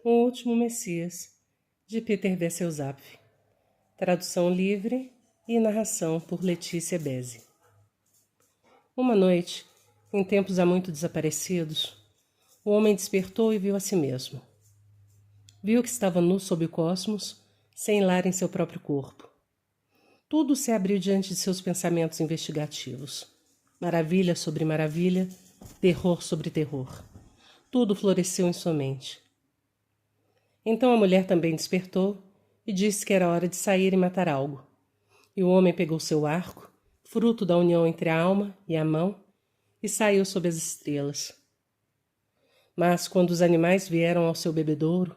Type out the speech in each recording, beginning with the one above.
O Último Messias, de Peter Wessel Zapf. Tradução livre e narração por Letícia Beze. Uma noite, em tempos há muito desaparecidos, o homem despertou e viu a si mesmo. Viu que estava nu sob o cosmos, sem lar em seu próprio corpo. Tudo se abriu diante de seus pensamentos investigativos. Maravilha sobre maravilha, terror sobre terror. Tudo floresceu em sua mente. Então a mulher também despertou e disse que era hora de sair e matar algo. E o homem pegou seu arco, fruto da união entre a alma e a mão, e saiu sob as estrelas. Mas quando os animais vieram ao seu bebedouro,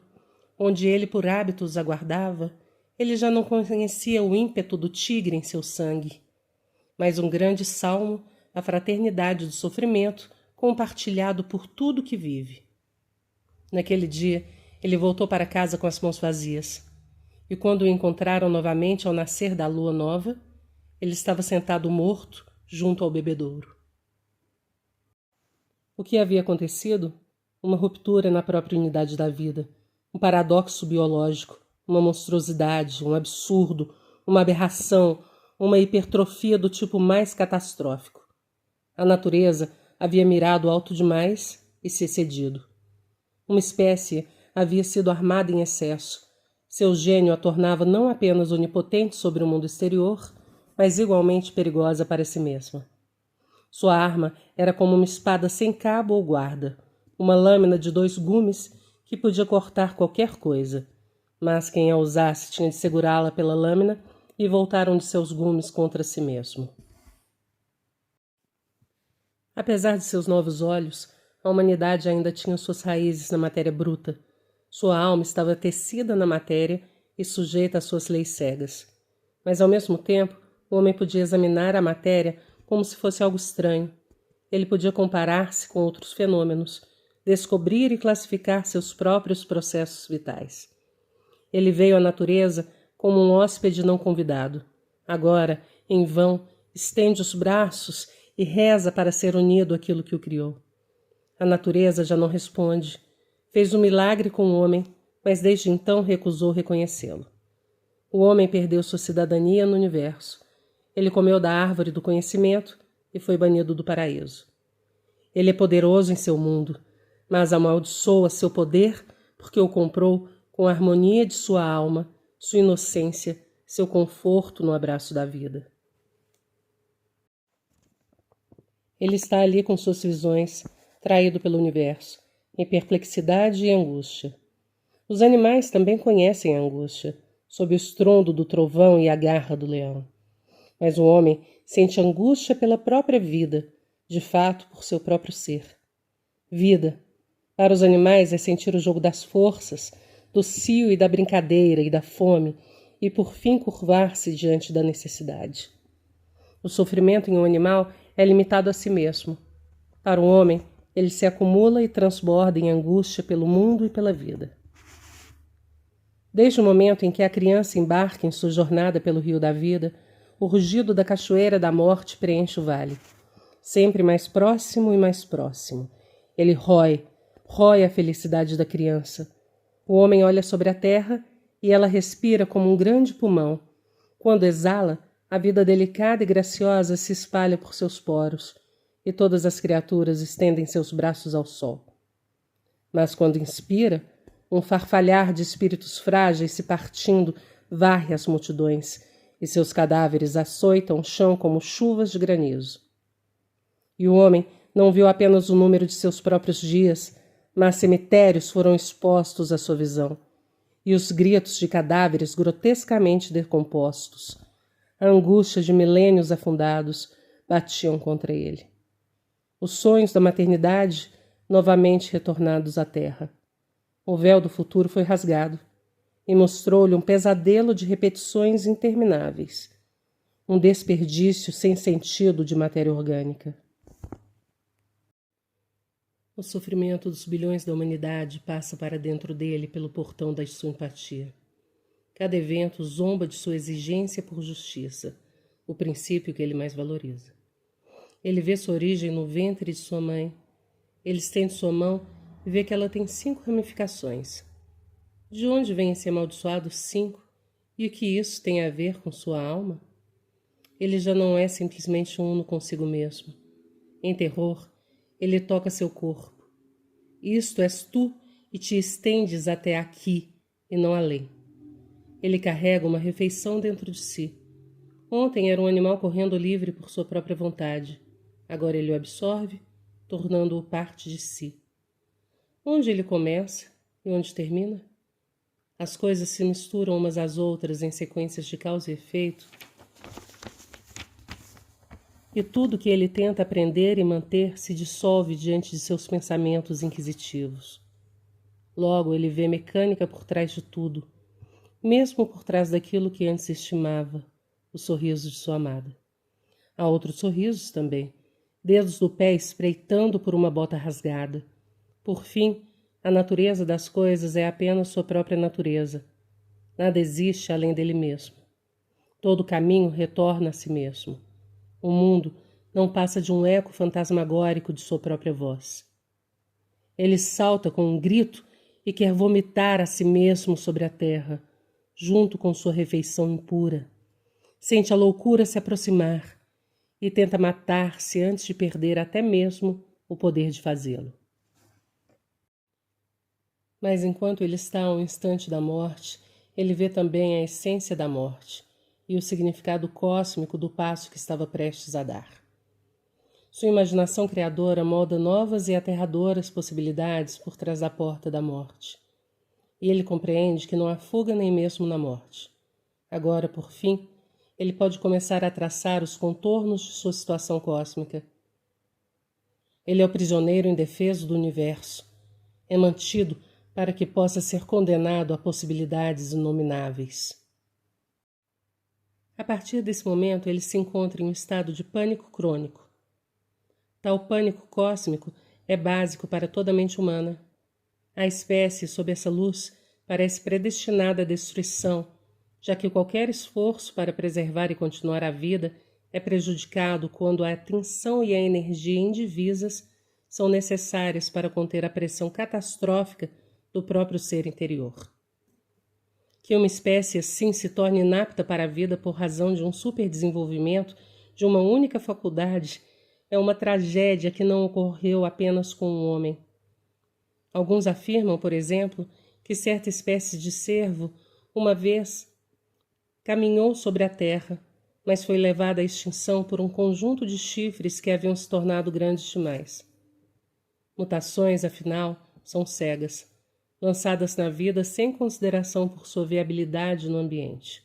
onde ele por hábito os aguardava, ele já não conhecia o ímpeto do tigre em seu sangue, mas um grande salmo à fraternidade do sofrimento compartilhado por tudo que vive. Naquele dia, ele voltou para casa com as mãos vazias, e quando o encontraram novamente ao nascer da lua nova, ele estava sentado morto junto ao bebedouro. O que havia acontecido? Uma ruptura na própria unidade da vida, um paradoxo biológico, uma monstruosidade, um absurdo, uma aberração, uma hipertrofia do tipo mais catastrófico. A natureza havia mirado alto demais e se excedido. Uma espécie havia sido armada em excesso. Seu gênio a tornava não apenas onipotente sobre o mundo exterior, mas igualmente perigosa para si mesma. Sua arma era como uma espada sem cabo ou guarda, uma lâmina de 2 gumes que podia cortar qualquer coisa, mas quem a usasse tinha de segurá-la pela lâmina e voltar um de seus gumes contra si mesmo. Apesar de seus novos olhos, a humanidade ainda tinha suas raízes na matéria bruta. Sua alma estava tecida na matéria e sujeita às suas leis cegas. Mas, ao mesmo tempo, o homem podia examinar a matéria como se fosse algo estranho. Ele podia comparar-se com outros fenômenos, descobrir e classificar seus próprios processos vitais. Ele veio à natureza como um hóspede não convidado. Agora, em vão, estende os braços e reza para ser unido àquilo que o criou. A natureza já não responde. Fez um milagre com o homem, mas desde então recusou reconhecê-lo. O homem perdeu sua cidadania no universo. Ele comeu da árvore do conhecimento e foi banido do paraíso. Ele é poderoso em seu mundo, mas amaldiçoa seu poder porque o comprou com a harmonia de sua alma, sua inocência, seu conforto no abraço da vida. Ele está ali com suas visões, traído pelo universo, em perplexidade e angústia. Os animais também conhecem a angústia, sob o estrondo do trovão e a garra do leão. Mas o homem sente angústia pela própria vida, de fato por seu próprio ser. Vida, para os animais, é sentir o jogo das forças, do cio e da brincadeira e da fome, e por fim curvar-se diante da necessidade. O sofrimento em um animal é limitado a si mesmo. Para o homem, ele se acumula e transborda em angústia pelo mundo e pela vida. Desde o momento em que a criança embarca em sua jornada pelo rio da vida, o rugido da cachoeira da morte preenche o vale. Sempre mais próximo e mais próximo. Ele rói a felicidade da criança. O homem olha sobre a terra e ela respira como um grande pulmão. Quando exala, a vida delicada e graciosa se espalha por seus poros, e todas as criaturas estendem seus braços ao sol. Mas quando inspira, um farfalhar de espíritos frágeis se partindo varre as multidões, e seus cadáveres açoitam o chão como chuvas de granizo. E o homem não viu apenas o número de seus próprios dias, mas cemitérios foram expostos à sua visão, e os gritos de cadáveres grotescamente decompostos, a angústia de milênios afundados, batiam contra ele. Os sonhos da maternidade novamente retornados à terra. O véu do futuro foi rasgado e mostrou-lhe um pesadelo de repetições intermináveis, um desperdício sem sentido de matéria orgânica. O sofrimento dos bilhões da humanidade passa para dentro dele pelo portão da sua empatia. Cada evento zomba de sua exigência por justiça, o princípio que ele mais valoriza. Ele vê sua origem no ventre de sua mãe. Ele estende sua mão e vê que ela tem 5 ramificações. De onde vem esse amaldiçoado 5 e o que isso tem a ver com sua alma? Ele já não é simplesmente uno consigo mesmo. Em terror, ele toca seu corpo. Isto és tu e te estendes até aqui e não além. Ele carrega uma refeição dentro de si. Ontem era um animal correndo livre por sua própria vontade. Agora ele o absorve, tornando-o parte de si. Onde ele começa e onde termina? As coisas se misturam umas às outras em sequências de causa e efeito. E tudo que ele tenta aprender e manter se dissolve diante de seus pensamentos inquisitivos. Logo ele vê mecânica por trás de tudo, mesmo por trás daquilo que antes estimava, o sorriso de sua amada. Há outros sorrisos também, dedos do pé espreitando por uma bota rasgada. Por fim, a natureza das coisas é apenas sua própria natureza. Nada existe além dele mesmo. Todo caminho retorna a si mesmo. O mundo não passa de um eco fantasmagórico de sua própria voz. Ele salta com um grito e quer vomitar a si mesmo sobre a terra, junto com sua refeição impura. Sente a loucura se aproximar e tenta matar-se antes de perder até mesmo o poder de fazê-lo. Mas enquanto ele está a um instante da morte, ele vê também a essência da morte e o significado cósmico do passo que estava prestes a dar. Sua imaginação criadora molda novas e aterradoras possibilidades por trás da porta da morte. E ele compreende que não há fuga nem mesmo na morte. Agora, por fim, ele pode começar a traçar os contornos de sua situação cósmica. Ele é o prisioneiro indefeso do universo. É mantido para que possa ser condenado a possibilidades inomináveis. A partir desse momento, ele se encontra em um estado de pânico crônico. Tal pânico cósmico é básico para toda a mente humana. A espécie, sob essa luz, parece predestinada à destruição, já que qualquer esforço para preservar e continuar a vida é prejudicado quando a atenção e a energia indivisas são necessárias para conter a pressão catastrófica do próprio ser interior. Que uma espécie assim se torne inapta para a vida por razão de um superdesenvolvimento de uma única faculdade é uma tragédia que não ocorreu apenas com um homem. Alguns afirmam, por exemplo, que certa espécie de cervo, uma vez, caminhou sobre a terra, mas foi levada à extinção por um conjunto de chifres que haviam se tornado grandes demais. Mutações, afinal, são cegas, lançadas na vida sem consideração por sua viabilidade no ambiente.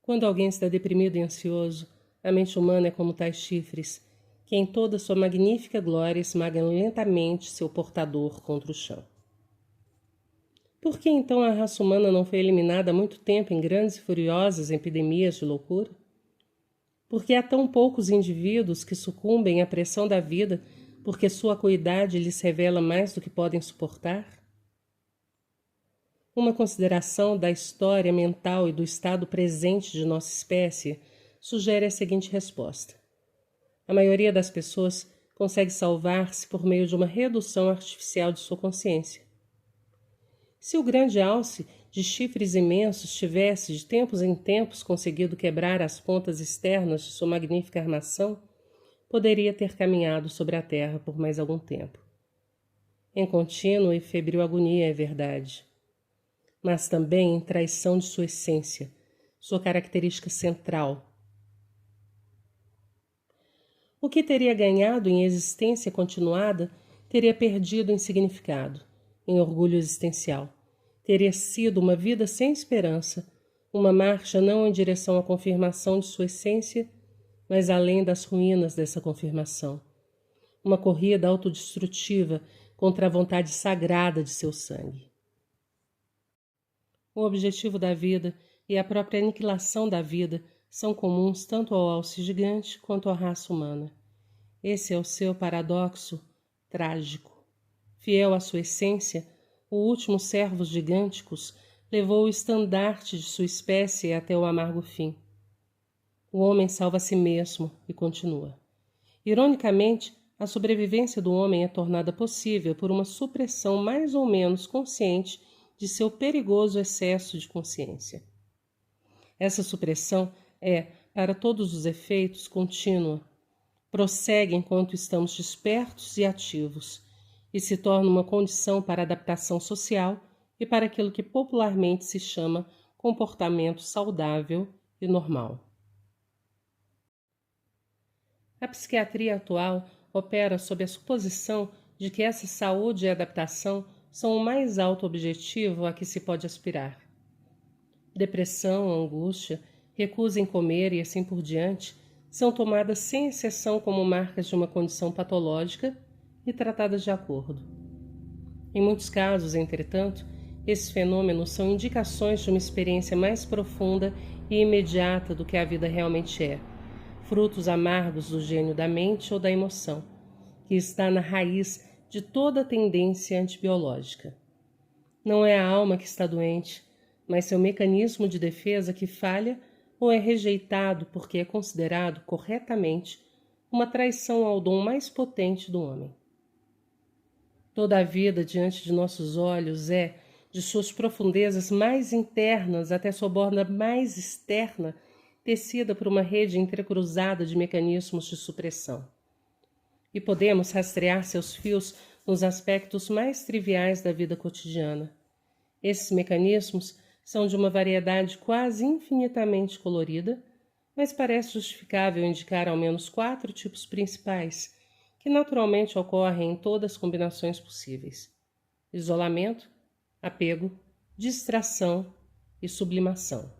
Quando alguém está deprimido e ansioso, a mente humana é como tais chifres, que em toda sua magnífica glória esmagam lentamente seu portador contra o chão. Por que então a raça humana não foi eliminada há muito tempo em grandes e furiosas epidemias de loucura? Por que há tão poucos indivíduos que sucumbem à pressão da vida porque sua acuidade lhes revela mais do que podem suportar? Uma consideração da história mental e do estado presente de nossa espécie sugere a seguinte resposta. A maioria das pessoas consegue salvar-se por meio de uma redução artificial de sua consciência. Se o grande alce de chifres imensos tivesse de tempos em tempos conseguido quebrar as pontas externas de sua magnífica armação, poderia ter caminhado sobre a terra por mais algum tempo. Em contínua e febril agonia, é verdade, mas também em traição de sua essência, sua característica central. O que teria ganhado em existência continuada teria perdido em significado, em orgulho existencial. Teria sido uma vida sem esperança, uma marcha não em direção à confirmação de sua essência, mas além das ruínas dessa confirmação. Uma corrida autodestrutiva contra a vontade sagrada de seu sangue. O objetivo da vida e a própria aniquilação da vida são comuns tanto ao alce gigante quanto à raça humana. Esse é o seu paradoxo trágico. Fiel à sua essência, o último servos gigânticos levou o estandarte de sua espécie até o amargo fim. O homem salva a si mesmo e continua. Ironicamente, a sobrevivência do homem é tornada possível por uma supressão mais ou menos consciente de seu perigoso excesso de consciência. Essa supressão é, para todos os efeitos, contínua, prossegue enquanto estamos despertos e ativos, e se torna uma condição para a adaptação social e para aquilo que popularmente se chama comportamento saudável e normal. A psiquiatria atual opera sob a suposição de que essa saúde e adaptação são o mais alto objetivo a que se pode aspirar. Depressão, angústia, recusa em comer e assim por diante são tomadas sem exceção como marcas de uma condição patológica e tratadas de acordo. Em muitos casos, entretanto, esses fenômenos são indicações de uma experiência mais profunda e imediata do que a vida realmente é, frutos amargos do gênio da mente ou da emoção, que está na raiz de toda tendência antibiológica. Não é a alma que está doente, mas seu mecanismo de defesa que falha ou é rejeitado porque é considerado corretamente uma traição ao dom mais potente do homem. Toda a vida diante de nossos olhos é, de suas profundezas mais internas até sua borda mais externa, tecida por uma rede entrecruzada de mecanismos de supressão. E podemos rastrear seus fios nos aspectos mais triviais da vida cotidiana. Esses mecanismos são de uma variedade quase infinitamente colorida, mas parece justificável indicar ao menos 4 tipos principais, que naturalmente ocorrem em todas as combinações possíveis: isolamento, apego, distração e sublimação.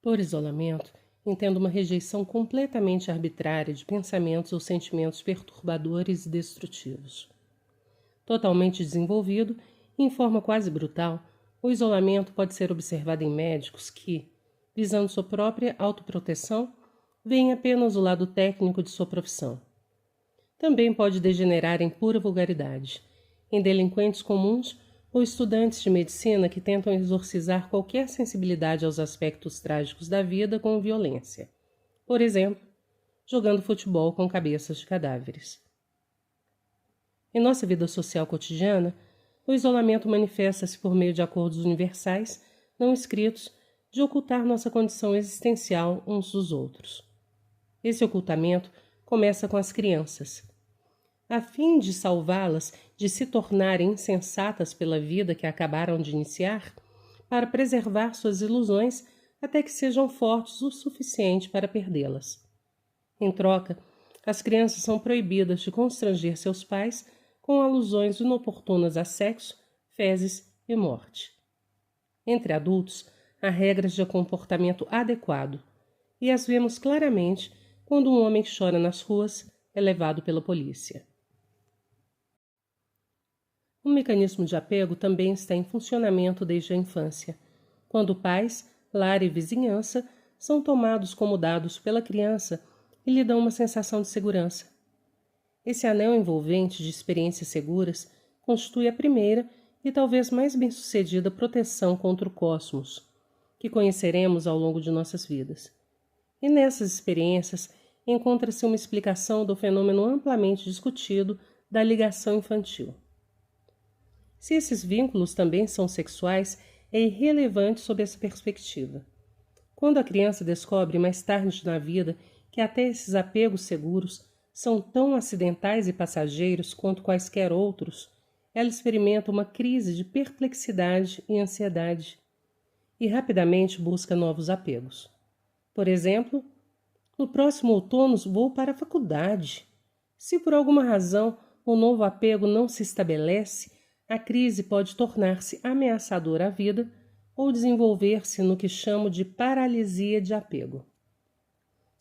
Por isolamento, entendo uma rejeição completamente arbitrária de pensamentos ou sentimentos perturbadores e destrutivos. Totalmente desenvolvido, em forma quase brutal, o isolamento pode ser observado em médicos que, visando sua própria autoproteção, veem apenas o lado técnico de sua profissão. Também pode degenerar em pura vulgaridade, em delinquentes comuns ou estudantes de medicina que tentam exorcizar qualquer sensibilidade aos aspectos trágicos da vida com violência. Por exemplo, jogando futebol com cabeças de cadáveres. Em nossa vida social cotidiana, o isolamento manifesta-se por meio de acordos universais, não escritos, de ocultar nossa condição existencial uns dos outros. Esse ocultamento começa com as crianças. A fim de salvá-las de se tornarem insensatas pela vida que acabaram de iniciar, para preservar suas ilusões até que sejam fortes o suficiente para perdê-las. Em troca, as crianças são proibidas de constranger seus pais com alusões inoportunas a sexo, fezes e morte. Entre adultos, há regras de comportamento adequado, e as vemos claramente quando um homem que chora nas ruas é levado pela polícia. O mecanismo de apego também está em funcionamento desde a infância, quando pais, lar e vizinhança são tomados como dados pela criança e lhe dão uma sensação de segurança. Esse anel envolvente de experiências seguras constitui a primeira e talvez mais bem-sucedida proteção contra o cosmos, que conheceremos ao longo de nossas vidas. E nessas experiências encontra-se uma explicação do fenômeno amplamente discutido da ligação infantil. Se esses vínculos também são sexuais, é irrelevante sob essa perspectiva. Quando a criança descobre mais tarde na vida que até esses apegos seguros são tão acidentais e passageiros quanto quaisquer outros, ela experimenta uma crise de perplexidade e ansiedade e rapidamente busca novos apegos. Por exemplo, no próximo outono vou para a faculdade. Se por alguma razão o novo apego não se estabelece, a crise pode tornar-se ameaçadora à vida ou desenvolver-se no que chamo de paralisia de apego.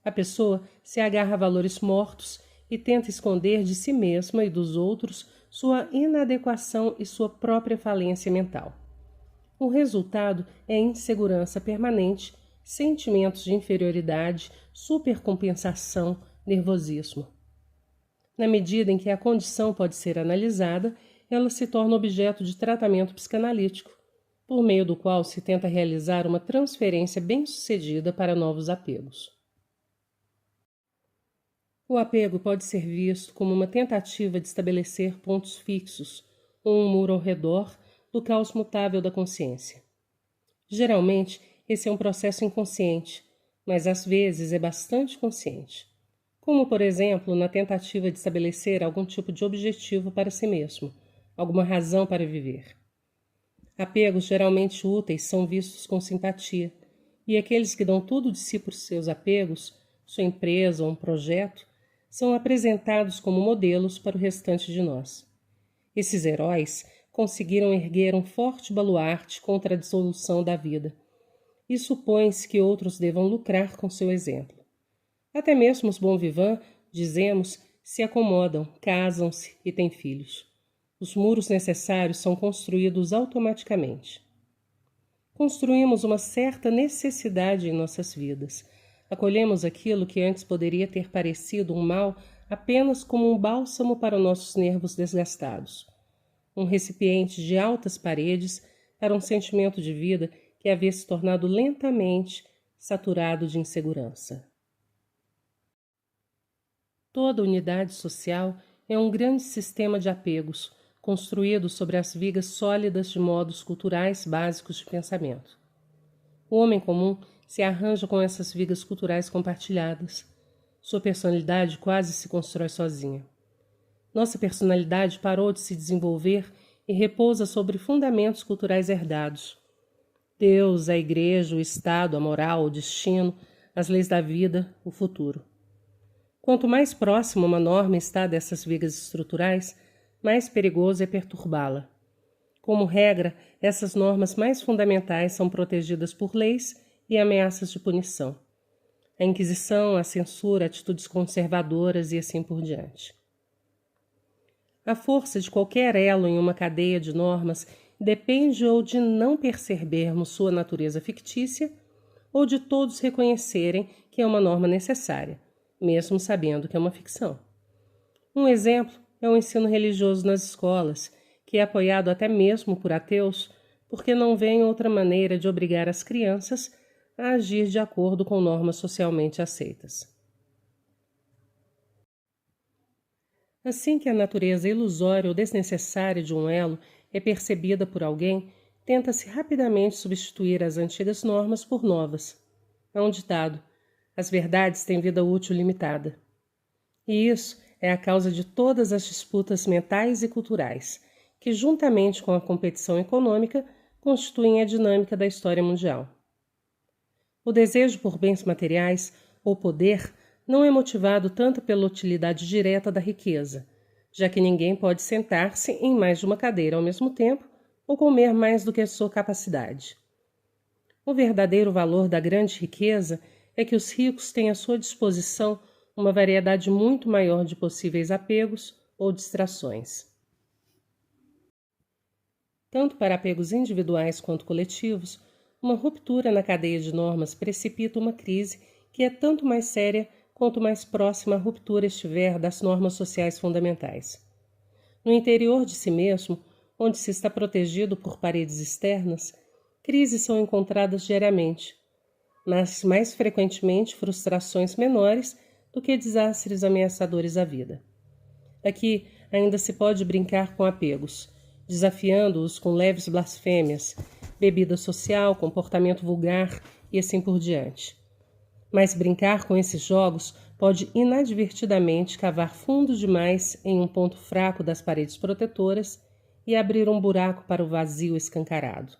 A pessoa se agarra a valores mortos e tenta esconder de si mesma e dos outros sua inadequação e sua própria falência mental. O resultado é insegurança permanente, sentimentos de inferioridade, supercompensação, nervosismo. Na medida em que a condição pode ser analisada, ela se torna objeto de tratamento psicanalítico, por meio do qual se tenta realizar uma transferência bem-sucedida para novos apegos. O apego pode ser visto como uma tentativa de estabelecer pontos fixos ou um muro ao redor do caos mutável da consciência. Geralmente, esse é um processo inconsciente, mas às vezes é bastante consciente, como, por exemplo, na tentativa de estabelecer algum tipo de objetivo para si mesmo, alguma razão para viver. Apegos geralmente úteis são vistos com simpatia, e aqueles que dão tudo de si por seus apegos, sua empresa ou um projeto, são apresentados como modelos para o restante de nós. Esses heróis conseguiram erguer um forte baluarte contra a dissolução da vida, e supõe-se que outros devam lucrar com seu exemplo. Até mesmo os bons vivants, dizemos, se acomodam, casam-se e têm filhos. Os muros necessários são construídos automaticamente. Construímos uma certa necessidade em nossas vidas. Acolhemos aquilo que antes poderia ter parecido um mal apenas como um bálsamo para nossos nervos desgastados. Um recipiente de altas paredes para um sentimento de vida que havia se tornado lentamente saturado de insegurança. Toda unidade social é um grande sistema de apegos, construído sobre as vigas sólidas de modos culturais básicos de pensamento. O homem comum se arranja com essas vigas culturais compartilhadas. Sua personalidade quase se constrói sozinha. Nossa personalidade parou de se desenvolver e repousa sobre fundamentos culturais herdados. Deus, a igreja, o Estado, a moral, o destino, as leis da vida, o futuro. Quanto mais próxima uma norma está dessas vigas estruturais, mais perigoso é perturbá-la. Como regra, essas normas mais fundamentais são protegidas por leis e ameaças de punição. A Inquisição, a censura, atitudes conservadoras e assim por diante. A força de qualquer elo em uma cadeia de normas depende ou de não percebermos sua natureza fictícia, ou de todos reconhecerem que é uma norma necessária, mesmo sabendo que é uma ficção. Um exemplo é o ensino religioso nas escolas, que é apoiado até mesmo por ateus, porque não veem outra maneira de obrigar as crianças a agir de acordo com normas socialmente aceitas. Assim que a natureza ilusória ou desnecessária de um elo é percebida por alguém, tenta-se rapidamente substituir as antigas normas por novas. Há um ditado: as verdades têm vida útil limitada. E isso é a causa de todas as disputas mentais e culturais, que, juntamente com a competição econômica, constituem a dinâmica da história mundial. O desejo por bens materiais ou poder não é motivado tanto pela utilidade direta da riqueza, já que ninguém pode sentar-se em mais de uma cadeira ao mesmo tempo ou comer mais do que a sua capacidade. O verdadeiro valor da grande riqueza é que os ricos têm à sua disposição uma variedade muito maior de possíveis apegos ou distrações. Tanto para apegos individuais quanto coletivos, uma ruptura na cadeia de normas precipita uma crise que é tanto mais séria quanto mais próxima a ruptura estiver das normas sociais fundamentais. No interior de si mesmo, onde se está protegido por paredes externas, crises são encontradas diariamente, mas mais frequentemente frustrações menores do que desastres ameaçadores à vida. Aqui ainda se pode brincar com apegos, desafiando-os com leves blasfêmias, bebida social, comportamento vulgar e assim por diante. Mas brincar com esses jogos pode inadvertidamente cavar fundo demais em um ponto fraco das paredes protetoras e abrir um buraco para o vazio escancarado.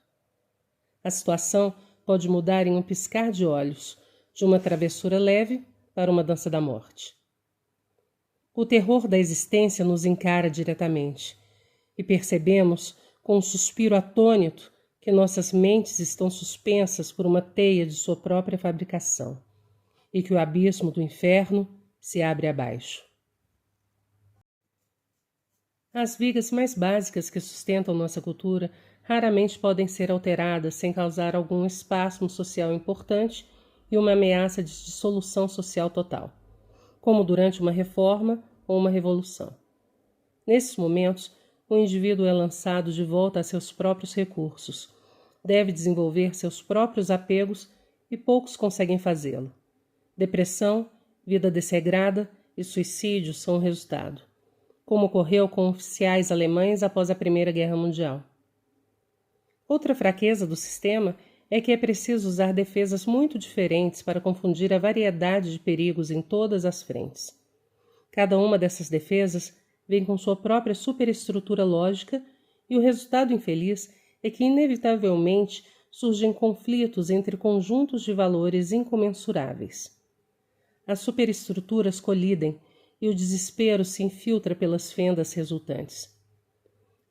A situação pode mudar em um piscar de olhos, de uma travessura leve para uma dança da morte. O terror da existência nos encara diretamente e percebemos, com um suspiro atônito, que nossas mentes estão suspensas por uma teia de sua própria fabricação e que o abismo do inferno se abre abaixo. As vigas mais básicas que sustentam nossa cultura raramente podem ser alteradas sem causar algum espasmo social importante e uma ameaça de dissolução social total, como durante uma reforma ou uma revolução. Nesses momentos, o indivíduo é lançado de volta a seus próprios recursos, deve desenvolver seus próprios apegos e poucos conseguem fazê-lo. Depressão, vida desregrada e suicídio são o resultado, como ocorreu com oficiais alemães após a Primeira Guerra Mundial. Outra fraqueza do sistema é que é preciso usar defesas muito diferentes para confundir a variedade de perigos em todas as frentes. Cada uma dessas defesas vem com sua própria superestrutura lógica e o resultado infeliz é que, inevitavelmente, surgem conflitos entre conjuntos de valores incomensuráveis. As superestruturas colidem e o desespero se infiltra pelas fendas resultantes.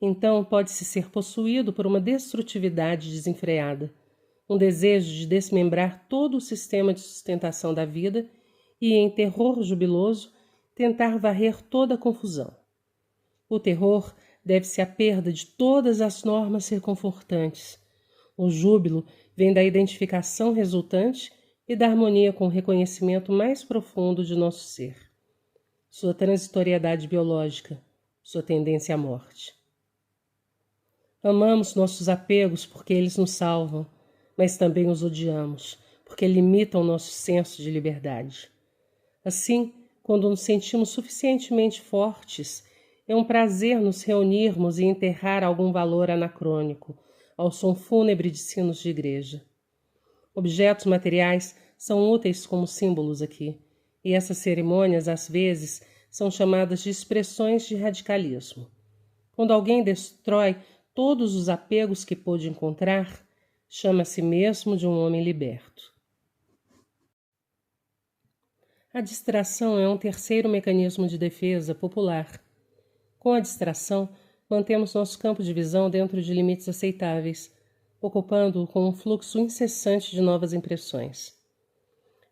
Então pode-se ser possuído por uma destrutividade desenfreada, um desejo de desmembrar todo o sistema de sustentação da vida e, em terror jubiloso, tentar varrer toda a confusão. O terror deve-se à perda de todas as normas reconfortantes. O júbilo vem da identificação resultante e da harmonia com o reconhecimento mais profundo de nosso ser, sua transitoriedade biológica, sua tendência à morte. Amamos nossos apegos porque eles nos salvam, mas também os odiamos, porque limitam nosso senso de liberdade. Assim, quando nos sentimos suficientemente fortes, é um prazer nos reunirmos e enterrar algum valor anacrônico, ao som fúnebre de sinos de igreja. Objetos materiais são úteis como símbolos aqui, e essas cerimônias, às vezes, são chamadas de expressões de radicalismo. Quando alguém destrói todos os apegos que pôde encontrar, chama a si mesmo de um homem liberto. A distração é um terceiro mecanismo de defesa popular. Com a distração, mantemos nosso campo de visão dentro de limites aceitáveis, ocupando-o com um fluxo incessante de novas impressões.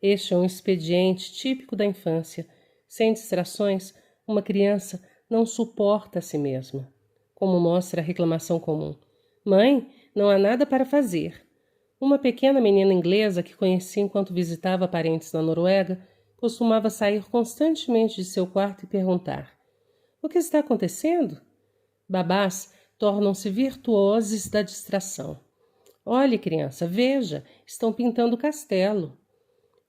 Este é um expediente típico da infância. Sem distrações, uma criança não suporta a si mesma, como mostra a reclamação comum. Mãe, não há nada para fazer. Uma pequena menina inglesa que conheci enquanto visitava parentes na Noruega costumava sair constantemente de seu quarto e perguntar: o que está acontecendo? Babás tornam-se virtuosos da distração. Olhe, criança, veja, estão pintando o castelo.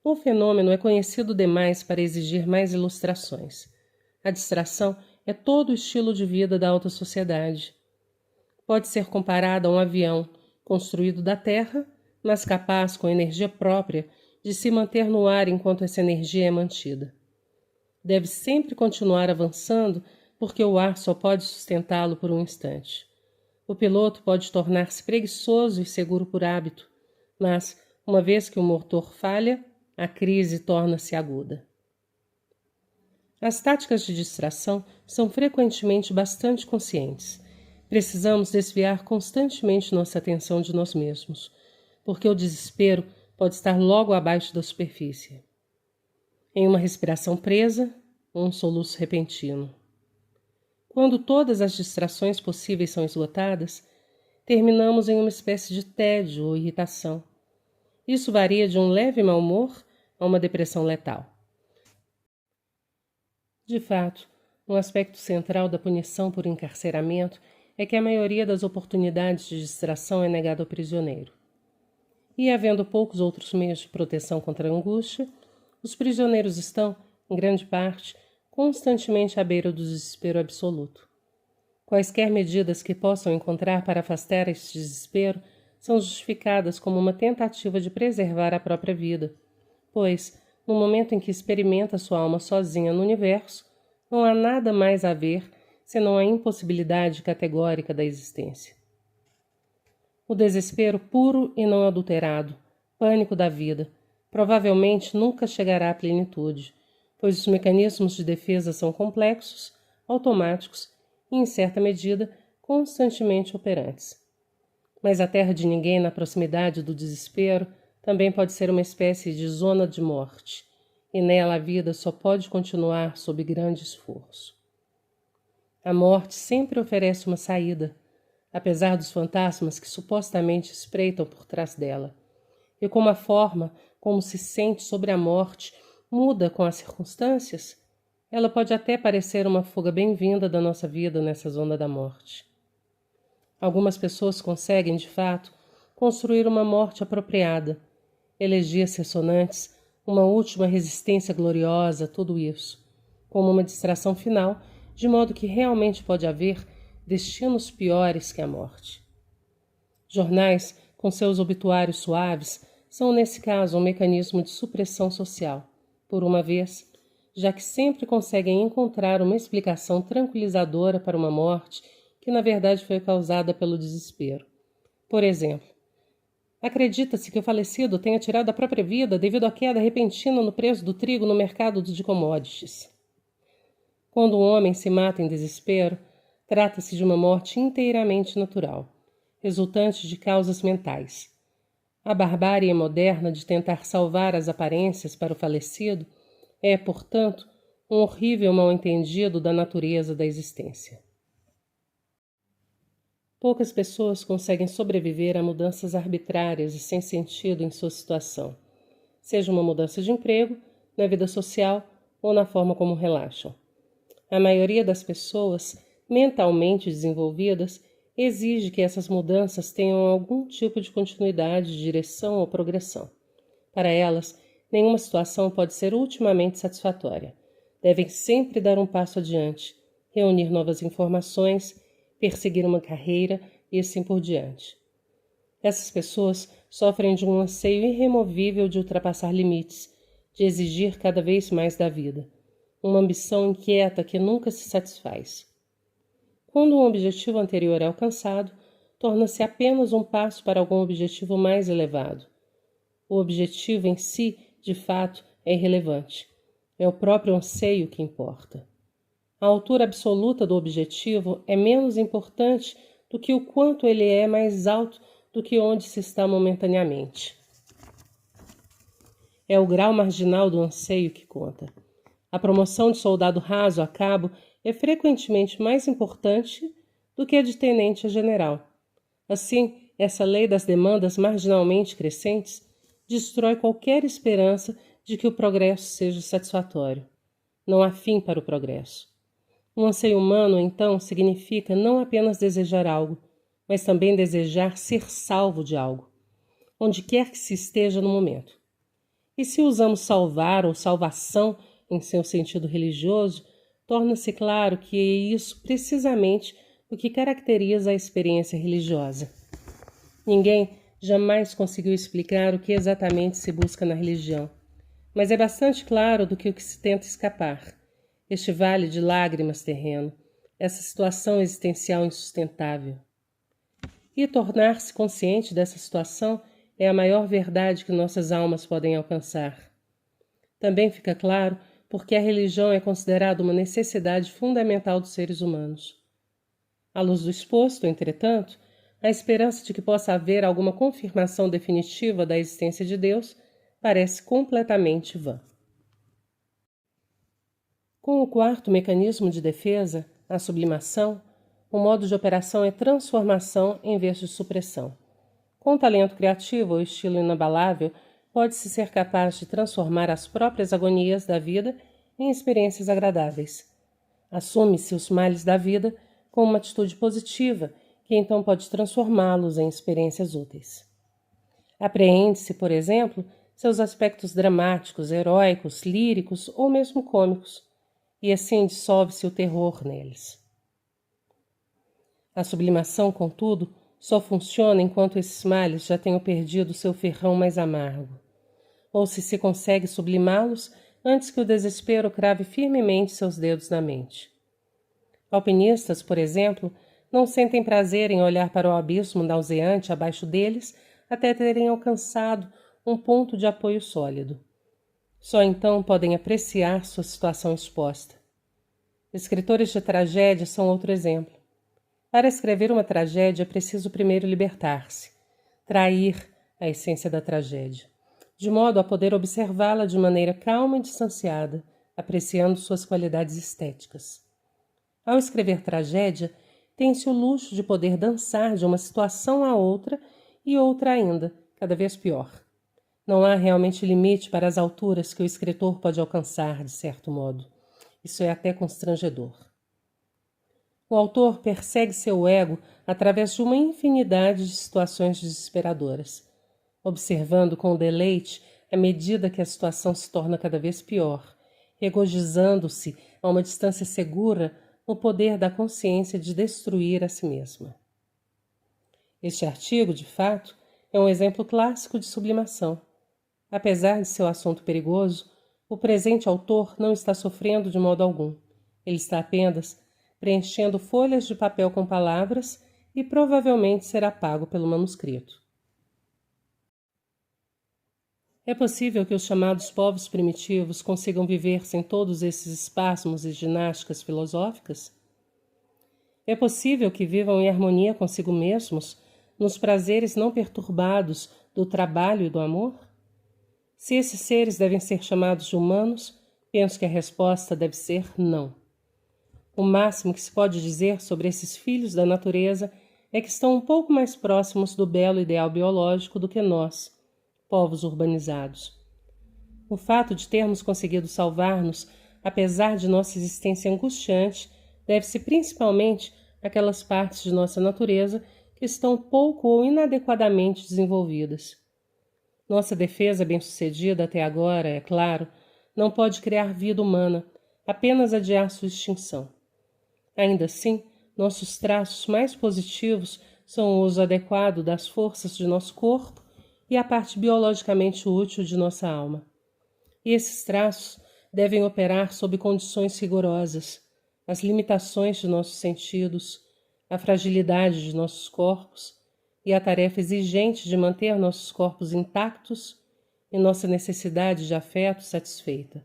O fenômeno é conhecido demais para exigir mais ilustrações. A distração é todo o estilo de vida da alta sociedade. Pode ser comparada a um avião construído da terra, mas capaz, com energia própria, de se manter no ar enquanto essa energia é mantida. Deve sempre continuar avançando, porque o ar só pode sustentá-lo por um instante. O piloto pode tornar-se preguiçoso e seguro por hábito, mas, uma vez que o motor falha, a crise torna-se aguda. As táticas de distração são frequentemente bastante conscientes. Precisamos desviar constantemente nossa atenção de nós mesmos, porque o desespero pode estar logo abaixo da superfície. Em uma respiração presa, um soluço repentino. Quando todas as distrações possíveis são esgotadas, terminamos em uma espécie de tédio ou irritação. Isso varia de um leve mau humor a uma depressão letal. De fato, um aspecto central da punição por encarceramento é que a maioria das oportunidades de distração é negada ao prisioneiro. E, havendo poucos outros meios de proteção contra a angústia, os prisioneiros estão, em grande parte, constantemente à beira do desespero absoluto. Quaisquer medidas que possam encontrar para afastar este desespero são justificadas como uma tentativa de preservar a própria vida, pois, no momento em que experimenta sua alma sozinha no universo, não há nada mais a ver senão a impossibilidade categórica da existência. O desespero puro e não adulterado, pânico da vida, provavelmente nunca chegará à plenitude, pois os mecanismos de defesa são complexos, automáticos e, em certa medida, constantemente operantes. Mas a terra de ninguém na proximidade do desespero também pode ser uma espécie de zona de morte, e nela a vida só pode continuar sob grande esforço. A morte sempre oferece uma saída, apesar dos fantasmas que supostamente espreitam por trás dela, e como a forma como se sente sobre a morte muda com as circunstâncias, ela pode até parecer uma fuga bem-vinda da nossa vida nessa zona da morte. Algumas pessoas conseguem, de fato, construir uma morte apropriada, elegias ressonantes, uma última resistência gloriosa a tudo isso, como uma distração final, de modo que realmente pode haver destinos piores que a morte. Jornais, com seus obituários suaves, são nesse caso um mecanismo de supressão social, por uma vez, já que sempre conseguem encontrar uma explicação tranquilizadora para uma morte que na verdade foi causada pelo desespero. Por exemplo, acredita-se que o falecido tenha tirado a própria vida devido à queda repentina no preço do trigo no mercado de commodities. Quando um homem se mata em desespero, trata-se de uma morte inteiramente natural, resultante de causas mentais. A barbárie moderna de tentar salvar as aparências para o falecido é, portanto, um horrível mal-entendido da natureza da existência. Poucas pessoas conseguem sobreviver a mudanças arbitrárias e sem sentido em sua situação, seja uma mudança de emprego, na vida social ou na forma como relaxam. A maioria das pessoas mentalmente desenvolvidas exige que essas mudanças tenham algum tipo de continuidade, direção ou progressão. Para elas, nenhuma situação pode ser ultimamente satisfatória. Devem sempre dar um passo adiante, reunir novas informações, perseguir uma carreira e assim por diante. Essas pessoas sofrem de um anseio irremovível de ultrapassar limites, de exigir cada vez mais da vida, uma ambição inquieta que nunca se satisfaz. Quando um objetivo anterior é alcançado, torna-se apenas um passo para algum objetivo mais elevado. O objetivo em si, de fato, é irrelevante. É o próprio anseio que importa. A altura absoluta do objetivo é menos importante do que o quanto ele é mais alto do que onde se está momentaneamente. É o grau marginal do anseio que conta. A promoção de soldado raso a cabo é frequentemente mais importante do que a de tenente a general. Assim, essa lei das demandas marginalmente crescentes destrói qualquer esperança de que o progresso seja satisfatório. Não há fim para o progresso. Um anseio humano, então, significa não apenas desejar algo, mas também desejar ser salvo de algo, onde quer que se esteja no momento. E se usamos salvar ou salvação em seu sentido religioso, torna-se claro que é isso precisamente o que caracteriza a experiência religiosa. Ninguém jamais conseguiu explicar o que exatamente se busca na religião, mas é bastante claro do que o que se tenta escapar. Este vale de lágrimas terreno, essa situação existencial insustentável. E tornar-se consciente dessa situação é a maior verdade que nossas almas podem alcançar. Também fica claro porque a religião é considerada uma necessidade fundamental dos seres humanos. À luz do exposto, entretanto, a esperança de que possa haver alguma confirmação definitiva da existência de Deus parece completamente vã. Com o quarto mecanismo de defesa, a sublimação, o modo de operação é transformação em vez de supressão. Com talento criativo ou estilo inabalável, pode-se ser capaz de transformar as próprias agonias da vida em experiências agradáveis. Assume-se os males da vida com uma atitude positiva, que então pode transformá-los em experiências úteis. Apreende-se, por exemplo, seus aspectos dramáticos, heróicos, líricos ou mesmo cômicos, e assim dissolve-se o terror neles. A sublimação, contudo, só funciona enquanto esses males já tenham perdido seu ferrão mais amargo, ou se consegue sublimá-los antes que o desespero crave firmemente seus dedos na mente. Alpinistas, por exemplo, não sentem prazer em olhar para o abismo nauseante abaixo deles até terem alcançado um ponto de apoio sólido. Só então podem apreciar sua situação exposta. Escritores de tragédia são outro exemplo. Para escrever uma tragédia é preciso primeiro libertar-se, trair a essência da tragédia, de modo a poder observá-la de maneira calma e distanciada, apreciando suas qualidades estéticas. Ao escrever tragédia, tem-se o luxo de poder dançar de uma situação a outra e outra ainda, cada vez pior. Não há realmente limite para as alturas que o escritor pode alcançar, de certo modo. Isso é até constrangedor. O autor persegue seu ego através de uma infinidade de situações desesperadoras, observando com deleite à medida que a situação se torna cada vez pior, regozijando-se a uma distância segura no poder da consciência de destruir a si mesma. Este artigo, de fato, é um exemplo clássico de sublimação. Apesar de seu assunto perigoso, o presente autor não está sofrendo de modo algum. Ele está apenas preenchendo folhas de papel com palavras e provavelmente será pago pelo manuscrito. É possível que os chamados povos primitivos consigam viver sem todos esses espasmos e ginásticas filosóficas? É possível que vivam em harmonia consigo mesmos, nos prazeres não perturbados do trabalho e do amor? Se esses seres devem ser chamados de humanos, penso que a resposta deve ser não. O máximo que se pode dizer sobre esses filhos da natureza é que estão um pouco mais próximos do belo ideal biológico do que nós, povos urbanizados. O fato de termos conseguido salvar-nos, apesar de nossa existência angustiante, deve-se principalmente àquelas partes de nossa natureza que estão pouco ou inadequadamente desenvolvidas. Nossa defesa bem-sucedida até agora, é claro, não pode criar vida humana, apenas adiar sua extinção. Ainda assim, nossos traços mais positivos são o uso adequado das forças de nosso corpo e a parte biologicamente útil de nossa alma. E esses traços devem operar sob condições rigorosas, as limitações de nossos sentidos, a fragilidade de nossos corpos e a tarefa exigente de manter nossos corpos intactos e nossa necessidade de afeto satisfeita.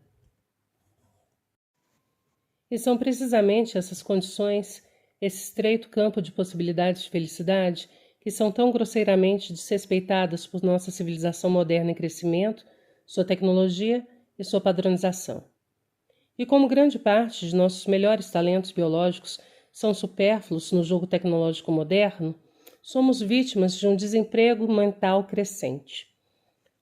E são precisamente essas condições, esse estreito campo de possibilidades de felicidade, que são tão grosseiramente desrespeitadas por nossa civilização moderna em crescimento, sua tecnologia e sua padronização. E como grande parte de nossos melhores talentos biológicos são supérfluos no jogo tecnológico moderno, somos vítimas de um desemprego mental crescente.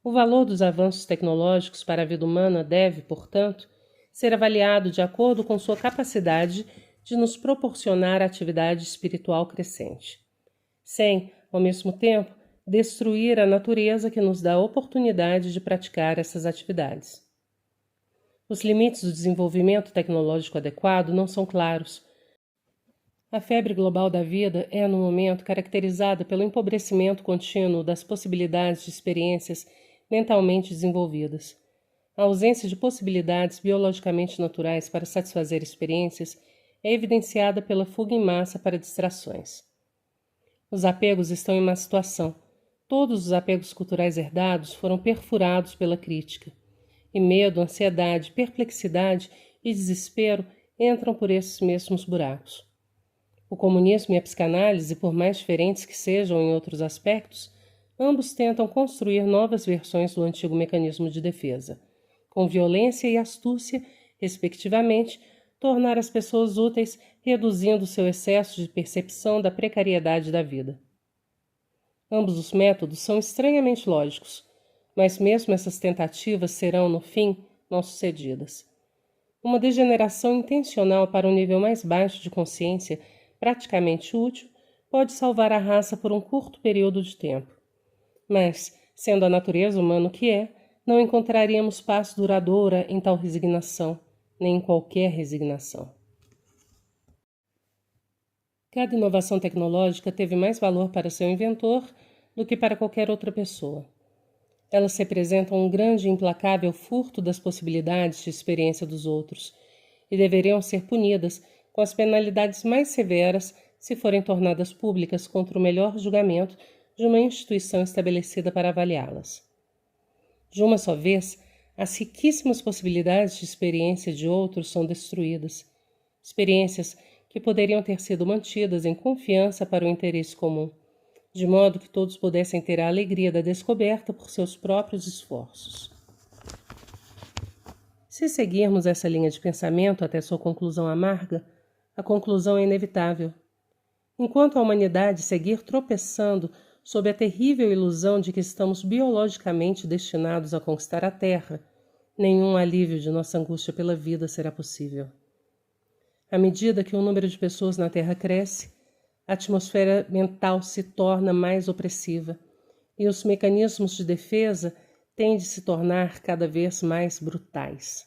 O valor dos avanços tecnológicos para a vida humana deve, portanto, ser avaliado de acordo com sua capacidade de nos proporcionar atividade espiritual crescente, sem, ao mesmo tempo, destruir a natureza que nos dá a oportunidade de praticar essas atividades. Os limites do desenvolvimento tecnológico adequado não são claros. A febre global da vida é, no momento, caracterizada pelo empobrecimento contínuo das possibilidades de experiências mentalmente desenvolvidas. A ausência de possibilidades biologicamente naturais para satisfazer experiências é evidenciada pela fuga em massa para distrações. Os apegos estão em má situação. Todos os apegos culturais herdados foram perfurados pela crítica. E medo, ansiedade, perplexidade e desespero entram por esses mesmos buracos. O comunismo e a psicanálise, por mais diferentes que sejam em outros aspectos, ambos tentam construir novas versões do antigo mecanismo de defesa, com violência e astúcia, respectivamente, tornar as pessoas úteis, reduzindo seu excesso de percepção da precariedade da vida. Ambos os métodos são estranhamente lógicos, mas mesmo essas tentativas serão, no fim, mal-sucedidas. Uma degeneração intencional para um nível mais baixo de consciência, praticamente útil, pode salvar a raça por um curto período de tempo. Mas, sendo a natureza humana o que é, não encontraríamos paz duradoura em tal resignação, nem em qualquer resignação. Cada inovação tecnológica teve mais valor para seu inventor do que para qualquer outra pessoa. Elas representam um grande e implacável furto das possibilidades de experiência dos outros e deveriam ser punidas com as penalidades mais severas se forem tornadas públicas contra o melhor julgamento de uma instituição estabelecida para avaliá-las. De uma só vez, as riquíssimas possibilidades de experiência de outros são destruídas, experiências que poderiam ter sido mantidas em confiança para o interesse comum, de modo que todos pudessem ter a alegria da descoberta por seus próprios esforços. Se seguirmos essa linha de pensamento até sua conclusão amarga, a conclusão é inevitável. Enquanto a humanidade seguir tropeçando sob a terrível ilusão de que estamos biologicamente destinados a conquistar a Terra, nenhum alívio de nossa angústia pela vida será possível. À medida que o número de pessoas na Terra cresce, a atmosfera mental se torna mais opressiva e os mecanismos de defesa têm de se tornar cada vez mais brutais.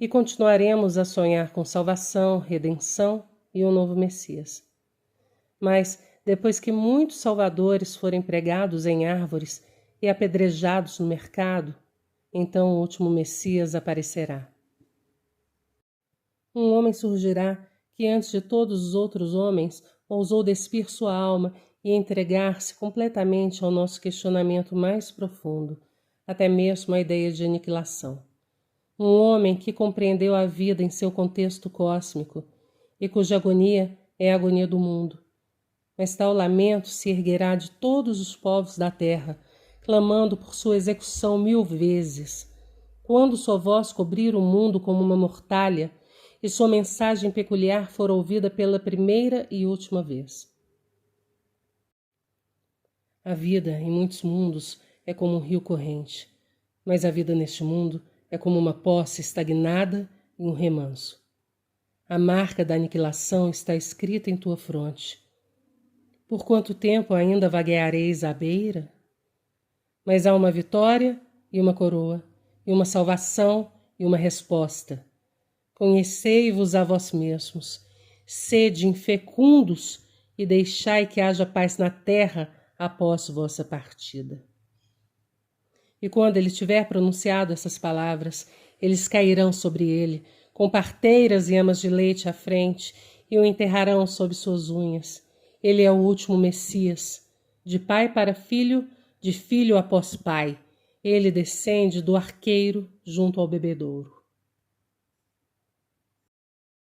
e continuaremos a sonhar com salvação, redenção e um novo Messias. Mas, depois que muitos salvadores forem pregados em árvores e apedrejados no mercado, então o último Messias aparecerá. Um homem surgirá que antes de todos os outros homens ousou despir sua alma e entregar-se completamente ao nosso questionamento mais profundo, até mesmo à ideia de aniquilação. Um homem que compreendeu a vida em seu contexto cósmico e cuja agonia é a agonia do mundo. Mas tal lamento se erguerá de todos os povos da terra, clamando por sua execução 1000 vezes. Quando sua voz cobrir o mundo como uma mortalha e sua mensagem peculiar for ouvida pela primeira e última vez. A vida em muitos mundos é como um rio corrente, mas a vida neste mundo é como uma poça estagnada e um remanso. A marca da aniquilação está escrita em tua fronte. Por quanto tempo ainda vagueareis à beira? Mas há uma vitória e uma coroa, e uma salvação e uma resposta. Conhecei-vos a vós mesmos, sede infecundos e deixai que haja paz na terra após vossa partida. E quando ele tiver pronunciado essas palavras, eles cairão sobre ele, com parteiras e amas de leite à frente, e o enterrarão sob suas unhas. Ele é o último Messias, de pai para filho, de filho após pai. Ele descende do arqueiro junto ao bebedouro.